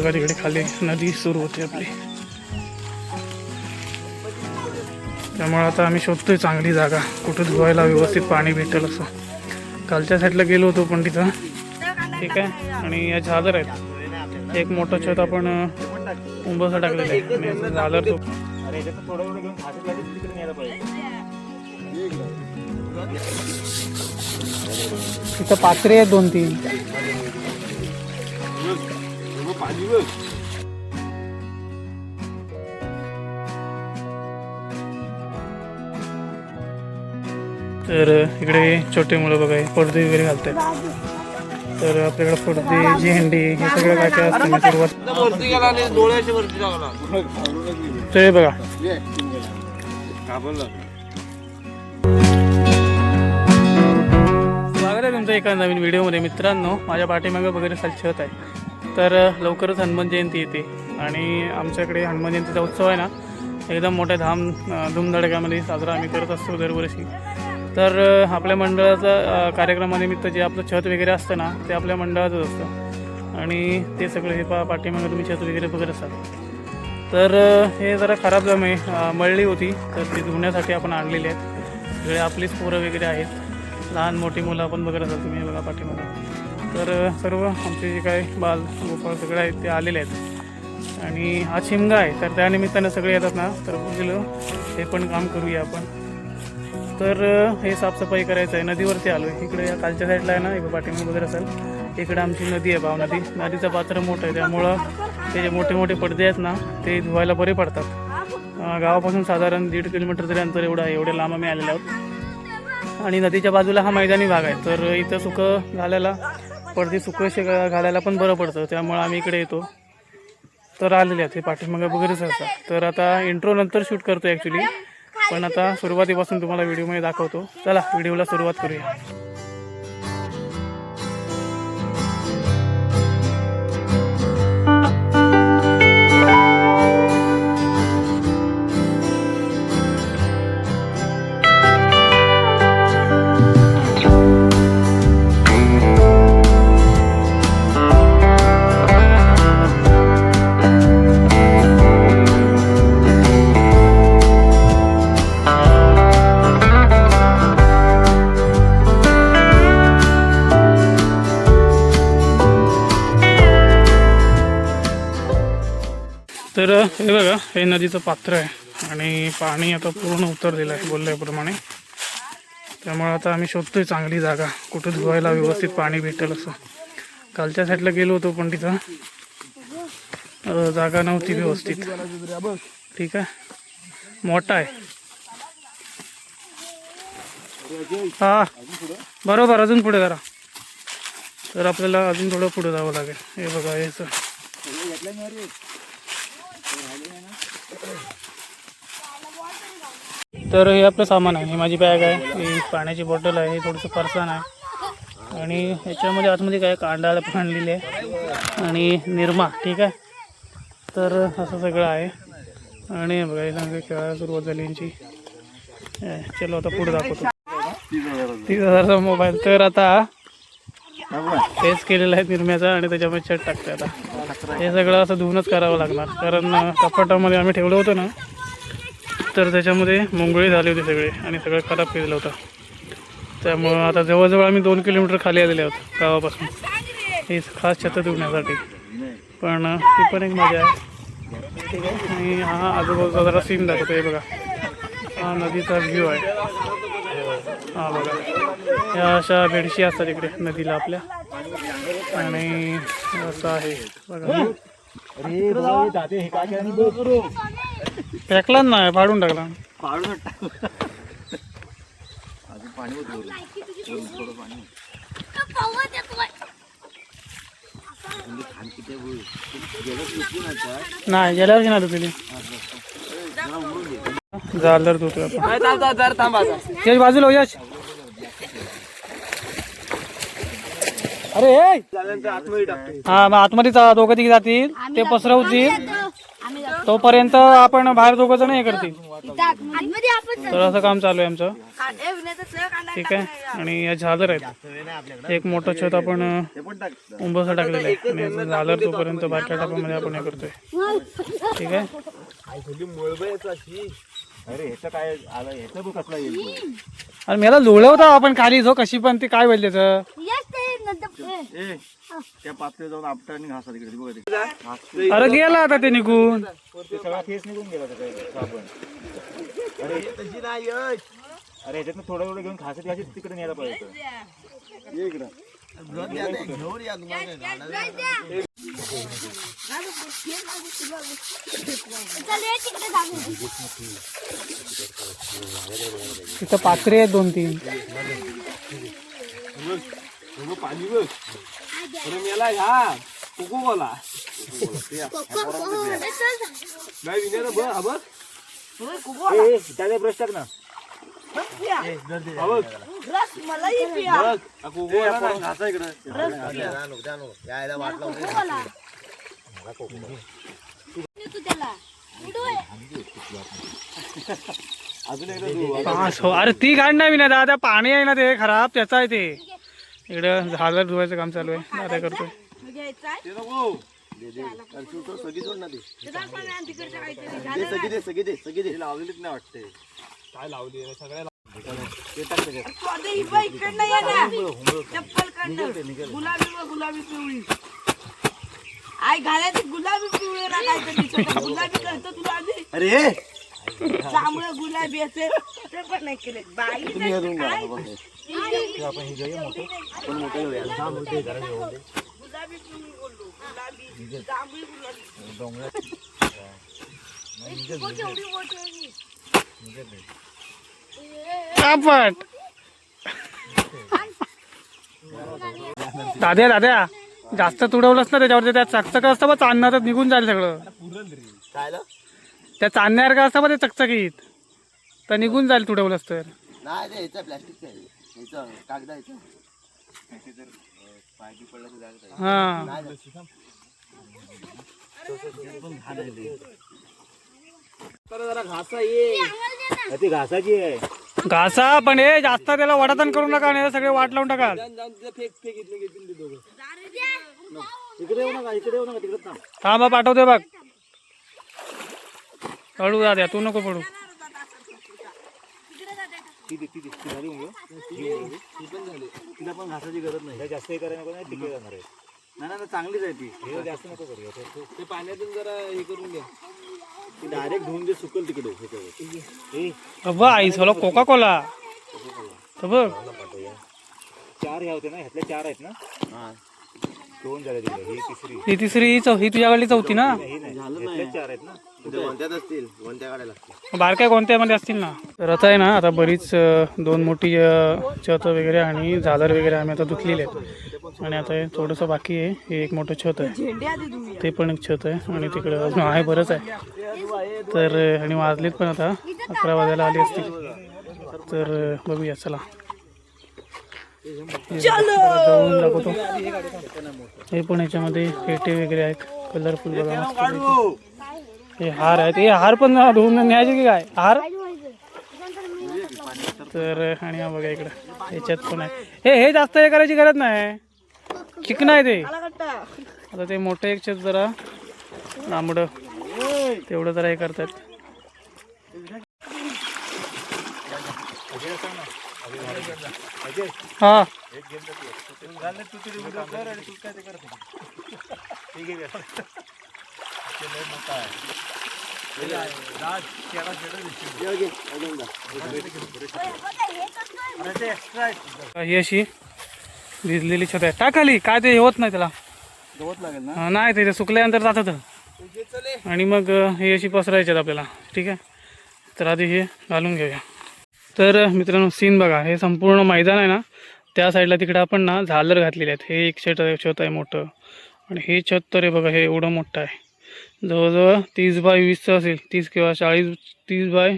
बघा तिकडे खाली नदी सुरू होते आपली. त्यामुळे आता आम्ही शोधतोय चांगली जागा कुठं धुवायला व्यवस्थित पाणी भेटेल असं. कालच्या साईडला गेलो होतो पण तिथं ठीक आहे. आणि या झालर आहेत, एक मोठं छत आपण उंबरसा टाकलेलं आहे आणि झालर तो इथं पात्रे आहेत 2-3. तर इकडे छोटे मुलं बघा पडदे वगैरे घालतात. तर आपल्याकडे पडदे झेंडे हे सगळं काय काय असतं. सुरुवात ते बघा स्वागत आहे तुमचं एका नवीन व्हिडिओमध्ये. मित्रांनो, माझ्या पाठीमागे वगैरे छत आहे. तर लवकरच हनुमान जयंती येते आणि आमच्याकडे हनुमान जयंतीचा उत्सव आहे ना, एकदम मोठ्या धूमधडक्यामध्ये साजरा आम्ही करत असतो दरवर्षी. तर आपल्या मंडळाचा कार्यक्रमानिमित्त जे आपलं छत वगैरे असतं ना, ते आपल्या मंडळाचंच असतं. आणि ते सगळं हे पाठीमागे तुम्ही छत वगैरे बघत असाल. तर हे जरा खराब मळली होती, तर ती धुण्यासाठी आपण आणलेली आहेत. सगळे आपलीच पोरं वगैरे आहेत, लहान मोठी मुलं आपण बघत असाल तुम्ही बघा पाठीमागे. तर सर्व आमचे जे काय बाल गोपाळ सगळे आहेत ते आलेले आहेत. आणि हा शिमगा आहे, तर त्यानिमित्तानं सगळे येतात ना, तर बोललो हे पण काम करूया आपण. तर हे साफसफाई करायचं आहे. नदीवरती आलो आहे. इकडे या खालच्या साईडला आहे ना, एक पाठीमागे वगैरे असेल, इकडे आमची नदी आहे, भाव नदी. नदीचं पात्र मोठं आहे, त्यामुळं ते जे मोठे मोठे पडदे आहेत ना, ते धुवायला बरे पडतात. गावापासून साधारण 1.5 किलोमीटर तरी अंतर एवढं आहे. एवढे लांब आम्ही आलेले आहोत. आणि नदीच्या बाजूला हा मैदानी भाग आहे, तर इथं सुकं घालायला पडदे सुकं घालायला पण बरं पडतं. त्यामुळं आम्ही इकडे येतो. तर आलेले आहेत हे पाठीमागे वगैरेच असतात. तर आता इंट्रो नंतर शूट करतो ॲक्च्युली, पण आता सुरुवातीपासून तुम्हाला व्हिडिओमध्ये दाखवतो. चला व्हिडिओला सुरुवात करूया. तर हे बघा, हे नदीचं पात्र आहे आणि पाणी आता पूर्ण उतरलेलं आहे बोलल्याप्रमाणे. त्यामुळे आता आम्ही शोधतोय चांगली जागा कुठं धुवायला व्यवस्थित पाणी भेटेल असं. कालच्या साईडला गेलो होतो पण तिथं जागा नव्हती व्यवस्थित. ठीक आहे, मोठा आहे. हा बरोबर, अजून पुढे जरा. तर आपल्याला अजून थोडं पुढे जावं लागेल. हे बघा याचं. तर हे आपलं सामान आहे. ही माझी बॅग आहे, ही पाण्याची बॉटल आहे, हे थोडंसं फरसाण आहे आणि ह्याच्यामध्ये आतमध्ये काय कांदा पण आणलेली आहे आणि निरमा. ठीक आहे, तर असं सगळं आहे. आणि बघा हे सांगा खेळायला सुरुवात झाली यांची. चलो आता पुढे दाखवतो. 30,000चा मोबाईल. तर आता तेच केलेलं आहे निरम्याचा आणि त्याच्यामध्ये छट टाकते. आता हे सगळं असं धुवूनच करावं लागणार, कारण कपाटामध्ये आम्ही ठेवलं होतं ना, तर त्याच्यामध्ये मुंगळे झाले होते सगळे आणि सगळं खराब केलेलं होतं. त्यामुळं आता जवळजवळ आम्ही 2 किलोमीटर खाली आलेले आहोत गावापासून, हे खास छत धुण्यासाठी. पण ही पण एक मजा आहे. ठीक आहे. आणि हा आजूबाजूचा जरा सीन दाखवतो. हे बघा, हा नदीचा व्ह्यू आहे. हा बघा, ह्या अशा बेडशी असतात इकडे नदीला आपल्या. आणि असं आहे बघा. फेकला नाही, फाडून टाकला. नाही गेल्यावर ना तुझी झालं धुतो आपण. यश बाजूला यश. अरे हा, मग आतमध्ये 2-3 जातील, ते पसरवतील तोपर्यंत आपण बाहेर दोघं जण हे करतील. तर असं काम चालू आहे आमचं. ठीक आहे. आणि या झालर आहेत. एक मोठं छत आपण उंबरसं टाकलेलं आहे आणि झालर तोपर्यंत बारक्या टापामध्ये आपण हे करतोय. ठीक आहे. अरे मला लोळ होता आपण खाली जो कशी पण ती काय बोलले त्या पातळी जाऊन आपटा आणि घासा तिकडे बघा. अरे गेला आता ते निघून. सगळा केस निघून गेला साबण. अरे तशी नाही अरे ह्याच्यातनं थोडं थोडं घेऊन खास तिकडे न्यायला पाहिजे. ये इकडं घेऊन या तिथं पात्रे आहेत 2-3. पाणी बघ मेला हा कुकू बोला ब्रश टाक ना. अरे ती गाड नाही ना दादा, पाणी आहे ना ते खराब त्याचं आहे ते. इकडं झालर धुवायचं काम चालू आहे. दादा करतोय. काय लावली सगळ्या गुलाबी पिवळी आई घालायची. गुलाबी पिवळी गुलाबी करतो तुला आधी. अरे जांभळं गुलाबी असे ते पण नाही केले बाई. गुलाबी पिवळी बोललो. गुलाबी जांभळी गुलाबी दाद्या दाद्या जास्त तुडवलंच ना त्याच्यावरती. त्या चकचक असतं बघ चांदणं, तर निघून जाईल सगळं. त्या चांदण्यासारखं असतं बघ ते चकचकीत, तर निघून जाईल तुडवलंच तर. हा ती घासाची आहे. घासा पण हे जास्त त्याला वडातण करू नका, नाही सगळे वाट लावून टाकाल. इकडे येऊ नका, इकडे येऊ नका, तिकडे थांब. थांबा पाठवते बघ. पडू दाद्या, तू नको पडू. तिला पण घासाची गरज नाही. जास्त हे करायला नको, नाही टिके जाणार आहे. नाही चांगलीच आहे ती. जास्त नको करूया. ते पाण्यातून जरा हे करून घ्या. ती डायरेक्ट धुवून जे सुकल तिकडे. आई सोला कोका कोला बघ. 4 ह्या होते ना, ह्यातल्या 4 आहेत ना. 2 झाले तिकडे. ही तिसरी. ही तिसरी ही तुझ्याकडली चौथी ना. ह्यातल्या 4 आहेत ना. असतील कोणत्या गाड्या लागतील. बारक्या कोणत्यामध्ये असतील ना. तर आता आहे ना, आता बरीच 2 मोठी छत वगैरे आणि झालर वगैरे आम्ही आता धुतलेले आहेत. आणि आता हे थोडंसं बाकी आहे. हे एक मोठं छत आहे, ते पण एक छत आहे. आणि तिकडं अजून आहे बरंच आहे. तर आणि वाजलेत पण आता 11 वाजायला आली असतील. तर बघूया चला. जाऊन दाखवतो. हे पण याच्यामध्ये पेटे वगैरे आहेत कलरफुल बघा मस्त. हे हार आहेत. हे हार पण धुवून न्यायचे की काय हार. तर आणि हा बघा इकडं ह्याच्यात पण आहे. हे जास्त हे करायची गरज नाही, चिकन आहे ते. आता ते मोठं एक छत जरा लांबडं तेवढं जरा हे करतात. हा ही अशी भिजलेली छत आहे. टाकाली काय ते होत नाही त्याला. नाही ते सुकल्यानंतर जातात. आणि मग हे अशी पसरायची आपल्याला. ठीक आहे. तर आधी हे घालून घेऊया. तर मित्रांनो सीन बघा. हे संपूर्ण मैदान आहे ना, त्या साईडला तिकडे आपण ना झालर घातलेले आहेत. हे एक छत आहे मोठं. आणि हे छत तर हे बघा हे एवढं मोठं आहे. जवळजवळ 30 बाय 20चं असेल. 30 किंवा 40 30 बाय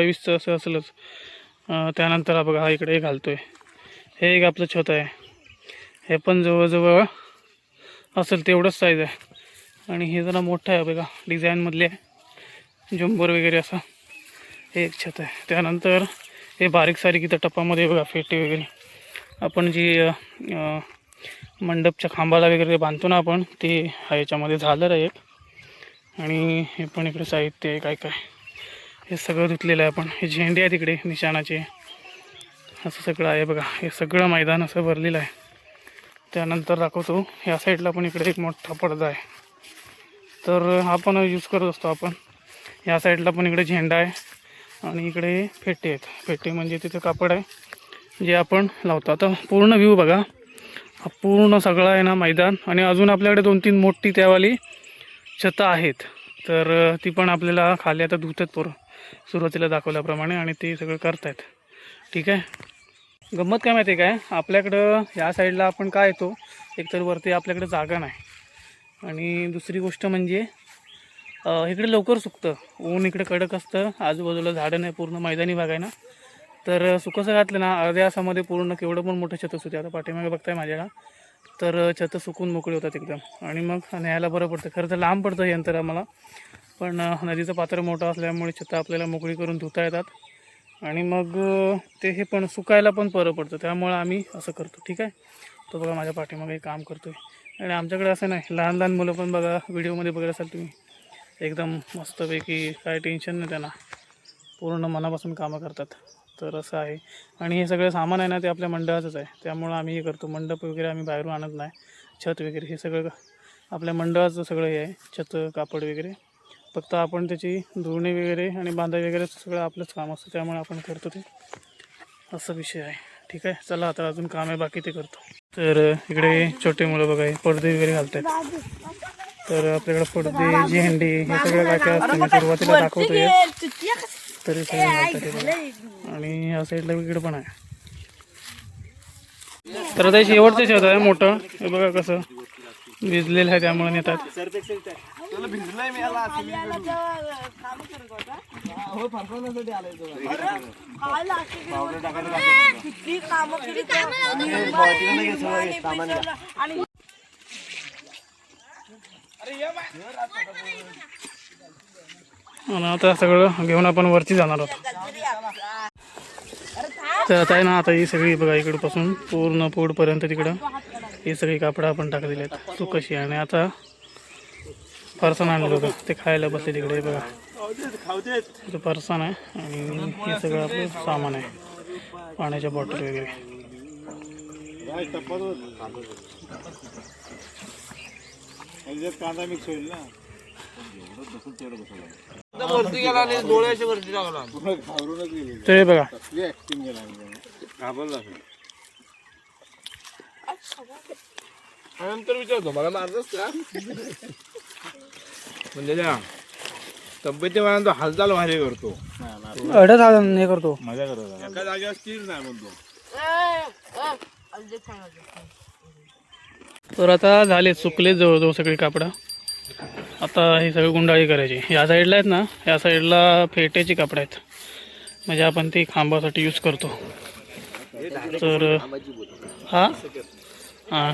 20चं असं असेलच. त्यानंतर हा बघा हा इकडे घालतोय. हे एक आपलं छत आहे. हे पण जवळजवळ असेल तेवढंच साईज आहे. आणि हे जरा मोठं आहे बघा डिझाईनमधले आहे. झुंबर वगैरे असं हे एक छत आहे. त्यानंतर हे बारीक सारीक इथं टप्पामध्ये बघा फेटे वगैरे आपण जी मंडपच्या खांबाला वगैरे बांधतो ना आपण, ते ह्याच्यामध्ये झालं आहे एक. आणि हे पण इकडे साहित्य आहे काय काय, हे सगळं धुतलेलं आहे आपण. हे झेंडे आहेत इकडे निशाणाचे, असं सगळं आहे बघा. हे सगळं मैदान असं भरलेलं आहे. त्यानंतर दाखवतो ह्या साईडला पण इकडे एक मोठा पडदा आहे, तर हा पण यूज करत असतो आपण. ह्या साईडला पण इकडे झेंडा आहे आणि इकडे फेटे आहेत. फेटे म्हणजे तिथे कापड आहे जे आपण लावतो. आता पूर्ण व्ह्यू बघा, हा पूर्ण सगळा आहे ना मैदान. आणि अजून आपल्याकडे 2-3 मोठी त्यावाली छतं आहेत, तर ती पण आपल्याला खाली आता धुतात पोरं सुरुवातीला दाखवल्याप्रमाणे, आणि ते सगळं करतायत. ठीक आहे. गंमत काय माहिती आहे काय, आपल्याकडं ह्या साईडला आपण काय येतो, एकतर वरती आपल्याकडे जागा नाही, आणि दुसरी गोष्ट म्हणजे इकडे लवकर सुकतं. ऊन इकडे कडक असतं, आजूबाजूला झाडं नाही, पूर्ण मैदानी भाग आहे ना. तर सुकसं घातलं ना अर्ध्या तासामध्ये पूर्ण केवढं पण मोठं छतं सुते. आता पाठीमागे बघताय माझ्याला, तर छतं सुकून मोकळी होतात एकदम, आणि मग न्यायला बरं पडतं. खरं तर लांब पडतं हे अंतर आम्हाला, पण नदीचं पात्र मोठं असल्यामुळे छतं आपल्याला मोकळी करून धुता येतात, आणि मग ते हे पण सुकायला पण बरं पडतं. त्यामुळं आम्ही असं करतो. ठीक आहे. तो बघा माझ्या पाठीमागे काम करतो आहे. आणि आमच्याकडे असं नाही, लहान लहान मुलं पण बघा व्हिडिओमध्ये बघत असाल तुम्ही, एकदम मस्तपैकी काय टेन्शन नाही त्यांना, पूर्ण मनापासून कामं करतात. तर असं आहे. आणि हे सगळं सामान आहे ना ते आपल्या मंडळाचंच आहे, त्यामुळं आम्ही हे करतो. मंडप वगैरे आम्ही बाहेरून आणत नाही, छत वगैरे हे सगळं आपल्या मंडळाचं सगळं हे आहे, छत कापड वगैरे. फक्त आपण त्याची धुणे वगैरे आणि बांधाई वगैरे सगळं आपलंच काम असतं, त्यामुळे आपण करतो ते, असं विषय आहे. ठीक आहे. चला आता अजून काम आहे बाकी, ते करतो. तर इकडे छोटे मुलं बघा पडदे वगैरे घालतात. तर आपल्याकडे पडदे, झेंडे हे सगळं काय काय असतं मी सुरुवातीला दाखवतोय, तरी सगळं घालतात हे बघा. आणि या साईडला इकडे पण आहे. तर आता शेवटचं शेत आहे मोठं, हे बघा कसं भिजलेलं आहे, त्यामुळे नेतात. भिजलाय मी याला आणि आता सगळं घेऊन आपण वरती जाणार आहोत. तर आता आहे ना, आता ही सगळी बघा इकडपासून पूर्ण पोडपर्यंत तिकडं ही सगळी कापडं आपण टाकलेली आहेत तू कशी. आणि आता फरसाण आणलं होतं ते खायला बसले तिकडे बघा, तिथं फरसाण आहे आणि हे सगळं आपलं सामान आहे, पाण्याच्या बॉटल वगैरे. कांदा मिक्स होईल ना, ते बघा नंतर विचारतो मला मारतोस का म्हणजे तब्येती मला हालचाल भारी करतो, अडच हे करतो, मजा करतो, एका जागेवर स्थिर नाही म्हणतो. तर आता झाले सुकले जवळजवळ सगळी कापडं. आता ही सगळी गुंडाळी करायची. या साईडला आहेत ना, या साईडला फेट्याची कापडं आहेत, म्हणजे आपण ती खांबासाठी यूज करतो. तर हां हां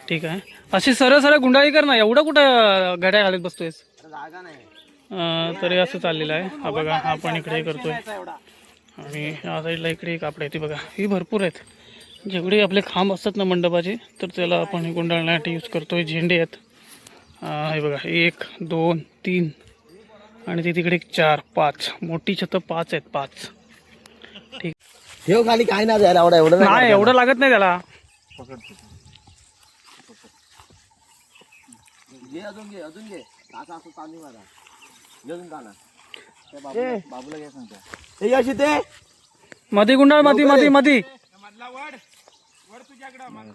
ठीक आहे. अशी सरळ सरळ गुंडाळी कर ना, एवढं कुठं गड्या घालत बसतोयस. तरी असं चाललेलं आहे. हा बघा हा पण इकडे करतोय, आणि या साईडला इकडे कापडं आहे ती बघा, ही भरपूर आहेत. जेवढे आपले खांब असतात ना मंडपाचे, तर त्याला आपण गुंडाळण्यासाठी यूज करतोय. झेंडे आहेत हे बघा, 1 2 3 आणि ते तिकडे 4 5 मोठी छतं 5 आहेत, 5. ठीक. हे खाली काय नाही द्यायला एवढं नाही, एवढं लागत नाही त्याला. घे अजून घे अजून घे, असं असं चालू मला घेऊन जाणार बाबूला घ्या सांगतो हे अशी ते मधी गुंडाळ, मधी मधी मधी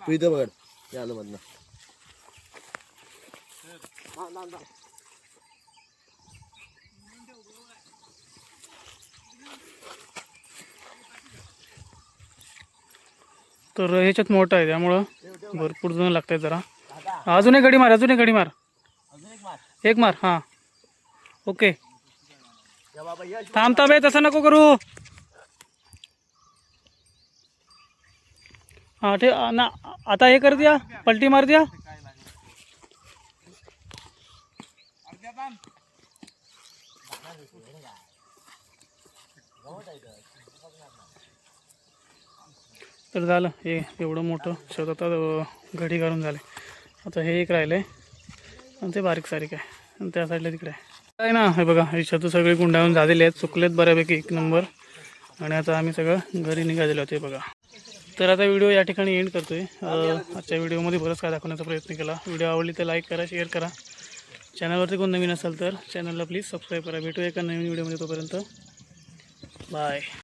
तू इथं बघ ते आलं मधनं. तर ह्याच्यात मोठं आहे त्यामुळं भरपूर जण लागत आहेत जरा. अजून एक गडी मार, अजून एक गडी मार, एक मार. हां ओके, थांबता बे, तसं नको करू. हां ते ना, आता हे कर द्या, पलटी मार द्या. तर झालं हे एवढं मोठं शेत आता घडी करून झाले. आता हे एक राहिलं आहे आणि ते बारीक सारीक आहे आणि त्या साईडला तिकडे आहे ना. हे बघा हे शेतं सगळे गुंडाळून झालेले आहेत, सुकलेत बऱ्यापैकी एक नंबर. आणि आता आम्ही सगळं घरी निघालेलो होते बघा. तर आता व्हिडिओ या ठिकाणी एंड करतोय. आजच्या व्हिडिओमध्ये बरंच काय दाखवण्याचा प्रयत्न केला. व्हिडिओ आवडली तर लाईक करा, शेअर करा. चॅनलवरती कोण नवीन असेल तर चॅनलला प्लीज सबस्क्राईब करा. भेटूया एका नवीन व्हिडिओमध्ये, तोपर्यंत बाय.